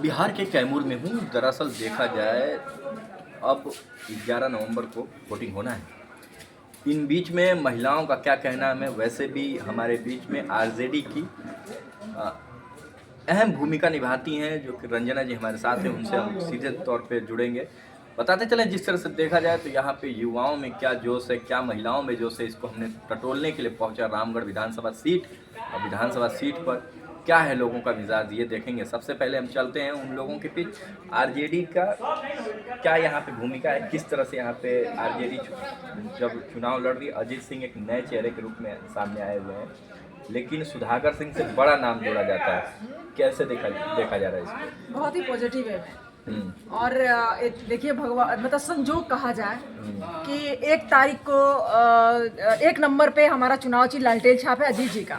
बिहार के कैमूर में हूँ। दरअसल देखा जाए अब 11 नवंबर को वोटिंग होना है। इन बीच में महिलाओं का क्या कहना है, वैसे भी हमारे बीच में आरजेडी की अ, अहम भूमिका निभाती हैं, जो कि रंजना जी हमारे साथ हैं। उनसे हम सीधे तौर पे जुड़ेंगे। बताते चलें, जिस तरह से देखा जाए तो यहाँ पे युवाओं में क्या जोश है, क्या महिलाओं में जोश है, इसको हमने टटोलने के लिए पहुँचा रामगढ़ विधानसभा सीट। और विधानसभा सीट पर क्या है लोगों का मिजाज, ये देखेंगे। सबसे पहले हम चलते हैं उन लोगों के बीच। आरजेडी का क्या यहाँ पे भूमिका है, किस तरह से यहाँ पे आरजेडी जब चुनाव लड़ रही है। अजीत सिंह एक नए चेहरे के रूप में सामने आए हुए हैं, लेकिन सुधाकर सिंह से बड़ा नाम जोड़ा जाता है। कैसे देखा जा रहा है इसको? बहुत ही पॉजिटिव है। और देखिए, भगवान मतलब संजोग कहा जाए कि 1 तारीख को 1 नंबर पे हमारा चुनाव चिन्ह लालटेन छाप है अजीत जी का।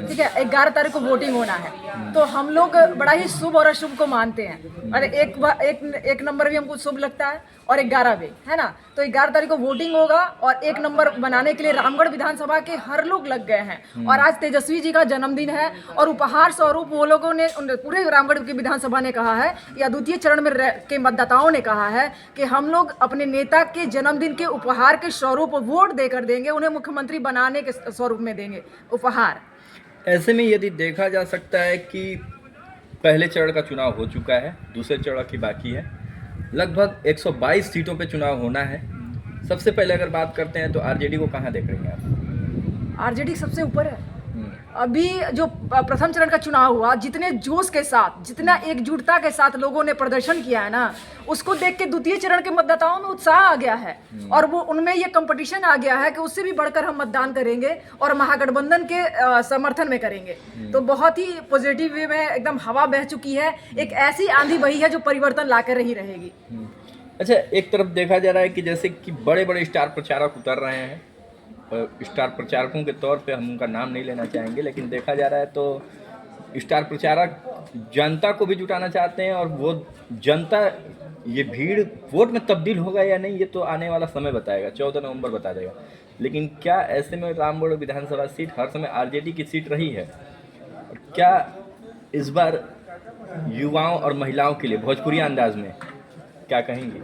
ठीक है, 11 तारीख को वोटिंग होना है, तो हम लोग बड़ा ही शुभ और अशुभ को मानते हैं। और एक नंबर भी हमको शुभ लगता है और 11 भी, है ना। तो 11 तारीख को वोटिंग होगा और 1 नंबर बनाने के लिए रामगढ़ विधानसभा के हर लोग लग गए हैं। और आज तेजस्वी जी का जन्मदिन है और उपहार स्वरूप वो लोगों ने, पूरे रामगढ़ की विधानसभा ने कहा है, या द्वितीय चरण में के मतदाताओं ने कहा है कि हम लोग अपने नेता के जन्मदिन के उपहार के स्वरूप वोट देकर देंगे, उन्हें मुख्यमंत्री बनाने के स्वरूप में देंगे उपहार। ऐसे में यदि देखा जा सकता है कि पहले चरण का चुनाव हो चुका है, दूसरे चरण की बाकी है। लगभग 122 सीटों पे चुनाव होना है। सबसे पहले अगर बात करते हैं तो आरजेडी को कहाँ देख रहे हैं आप? आरजेडी सबसे ऊपर है। अभी जो प्रथम चरण का चुनाव हुआ, जितने जोश के साथ, जितना एकजुटता के साथ लोगों ने प्रदर्शन किया है ना, उसको देख के द्वितीय चरण के मतदाताओं में उत्साह आ गया है। और वो उनमें ये कंपटीशन आ गया है कि उससे भी बढ़कर हम मतदान करेंगे और महागठबंधन के समर्थन में करेंगे। तो बहुत ही पॉजिटिव वे में एकदम हवा बह चुकी है। एक ऐसी आंधी बही है जो परिवर्तन लाकर ही रहेगी। अच्छा, एक तरफ देखा जा रहा है कि जैसे कि बड़े बड़े स्टार प्रचारक उतर रहे हैं। स्टार प्रचारकों के तौर पे हम उनका नाम नहीं लेना चाहेंगे, लेकिन देखा जा रहा है तो स्टार प्रचारक जनता को भी जुटाना चाहते हैं। और वो जनता, ये भीड़ वोट में तब्दील होगा या नहीं, ये तो आने वाला समय बताएगा, 14 नवंबर बता देगा। लेकिन क्या ऐसे में रामगढ़ विधानसभा सीट हर समय आरजेडी की सीट रही है? और क्या इस बार युवाओं और महिलाओं के लिए भोजपुरी अंदाज में क्या कहेंगी?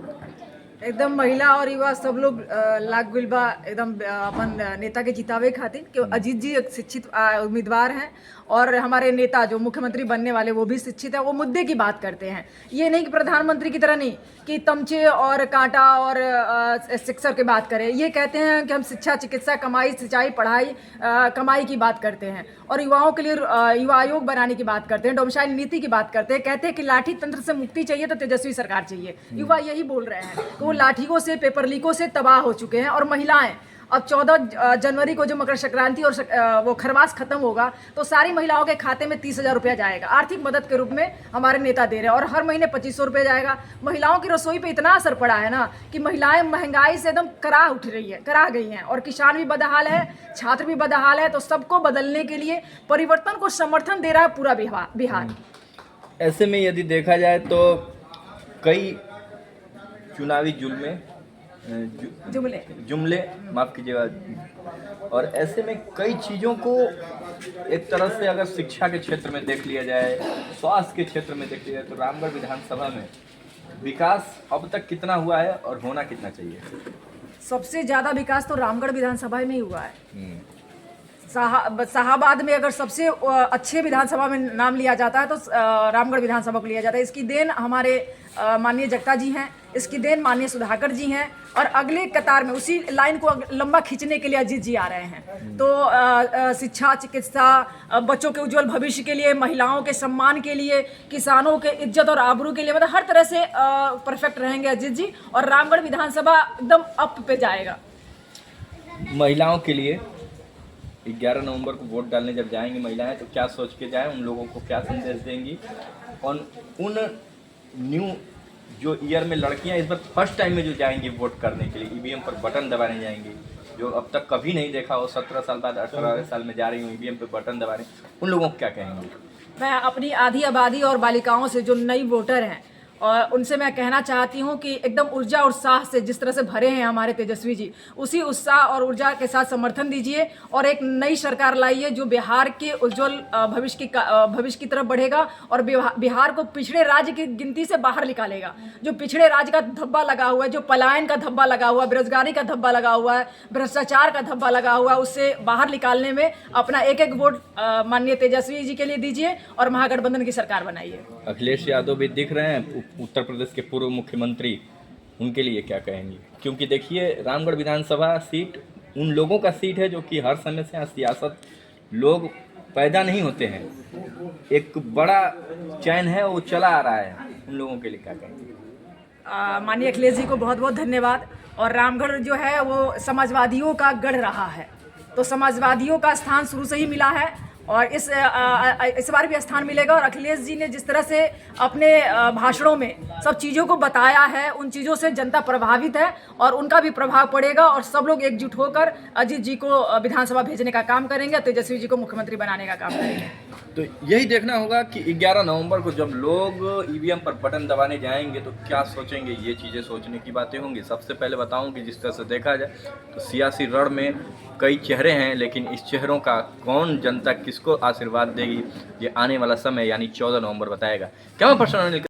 एकदम महिला और युवा सब लोग लाग गइल बा एकदम अपन नेता के जितावे खातिर कि अजीत जी एक शिक्षित उम्मीदवार हैं और हमारे नेता जो मुख्यमंत्री बनने वाले वो भी शिक्षित है। वो मुद्दे की बात करते हैं, ये नहीं कि प्रधानमंत्री की तरह नहीं कि तमचे और कांटा और शिक्षा की बात करें। ये कहते हैं कि हम शिक्षा, चिकित्सा, कमाई, सिंचाई, पढ़ाई, कमाई की बात करते हैं। और युवाओं के लिए युवा आयोग बनाने की बात करते हैं, डोमिसाइल नीति की बात करते हैं। कहते हैं कि लाठी तंत्र से मुक्ति चाहिए तो तेजस्वी सरकार चाहिए। युवा यही बोल रहे हैं कि वो लाठियों से, पेपर लीकों से तबाह हो चुके हैं। और महिलाएं, अब 14 जनवरी को जो मकर संक्रांति और वो खरवास खत्म होगा तो सारी महिलाओं के खाते में 30,000 रुपया जाएगा आर्थिक मदद के रूप में, हमारे नेता दे रहे हैं। और हर महीने 2500 रुपया जाएगा। महिलाओं की रसोई पे इतना असर पड़ा है ना कि महिलाएं महंगाई से एकदम करा गई हैं। और किसान भी बदहाल है, छात्र भी बदहाल है। तो सबको बदलने के लिए, परिवर्तन को समर्थन दे रहा है पूरा बिहार। ऐसे में यदि देखा जाए तो कई चुनावी जुमले माफ कीजिएगा, और ऐसे में कई चीज़ों को एक तरह से अगर शिक्षा के क्षेत्र में देख लिया जाए, स्वास्थ्य के क्षेत्र में देख लिया जाए, तो रामगढ़ विधानसभा में विकास अब तक कितना हुआ है और होना कितना चाहिए? सबसे ज़्यादा विकास तो रामगढ़ विधानसभा में ही हुआ है। शाहाबाद में अगर सबसे अच्छे विधानसभा में नाम लिया जाता है तो रामगढ़ विधानसभा को लिया जाता है। इसकी देन हमारे माननीय जगता जी हैं, इसकी देन माननीय सुधाकर जी हैं। और अगले कतार में उसी लाइन को लंबा खींचने के लिए अजीत जी आ रहे हैं। तो शिक्षा, चिकित्सा, बच्चों के उज्जवल भविष्य के लिए, महिलाओं के सम्मान के लिए, किसानों के इज्जत और आबरू के लिए, मतलब हर तरह से परफेक्ट रहेंगे अजीत जी। और रामगढ़ विधानसभा एकदम अप पे जाएगा। महिलाओं के लिए 11 नवंबर को वोट डालने जब जाएंगी महिलाएं, तो क्या सोच के जाएं, उन लोगों को क्या संदेश देंगी? और उन न्यू जो ईयर में लड़कियां इस बार फर्स्ट टाइम में जो जाएंगी वोट करने के लिए, ईवीएम पर बटन दबाने जाएंगी, जो अब तक कभी नहीं देखा हो, 17 साल बाद 18 साल में जा रही हूँ ईवीएम पे बटन दबाने, उन लोगों को क्या कहेंगे? मैं अपनी आधी आबादी और बालिकाओं से, जो नई वोटर हैं, और उनसे मैं कहना चाहती हूँ कि एकदम ऊर्जा और उत्साह से जिस तरह से भरे हैं हमारे तेजस्वी जी, उसी उत्साह और ऊर्जा के साथ समर्थन दीजिए और एक नई सरकार लाइए जो बिहार के उज्जवल भविष्य की तरफ बढ़ेगा और बिहार को पिछड़े राज्य की गिनती से बाहर निकालेगा। जो पिछड़े राज्य का धब्बा लगा हुआ है, जो पलायन का धब्बा लगा हुआ है, बेरोजगारी का धब्बा लगा हुआ है, भ्रष्टाचार का धब्बा लगा हुआ है, उससे बाहर निकालने में अपना एक एक वोट माननीय तेजस्वी जी के लिए दीजिए और महागठबंधन की सरकार बनाइए। अखिलेश यादव भी दिख रहे हैं, उत्तर प्रदेश के पूर्व मुख्यमंत्री, उनके लिए क्या कहेंगे? क्योंकि देखिए रामगढ़ विधानसभा सीट उन लोगों का सीट है जो कि हर समय से यहाँ सियासत लोग पैदा नहीं होते हैं, एक बड़ा चैन है वो चला आ रहा है, उन लोगों के लिए क्या कहेंगे? माननीय अखिलेश जी को बहुत बहुत धन्यवाद। और रामगढ़ जो है वो समाजवादियों का गढ़ रहा है, तो समाजवादियों का स्थान शुरू से ही मिला है और इस बार भी स्थान मिलेगा। और अखिलेश जी ने जिस तरह से अपने भाषणों में सब चीज़ों को बताया है, उन चीज़ों से जनता प्रभावित है और उनका भी प्रभाव पड़ेगा और सब लोग एकजुट होकर अजीत जी को विधानसभा भेजने का काम करेंगे, तेजस्वी जी को मुख्यमंत्री बनाने का काम करेंगे। तो यही देखना होगा कि 11 नवंबर को जब लोग ईवीएम पर बटन दबाने जाएंगे तो क्या सोचेंगे, ये चीज़ें सोचने की बातें होंगी। सबसे पहले बताऊं कि जिस तरह से देखा जाए तो सियासी रण में कई चेहरे हैं, लेकिन इस चेहरों का कौन जनता किसको आशीर्वाद देगी ये आने वाला समय यानी 14 नवंबर बताएगा। क्या मैं पर्सनल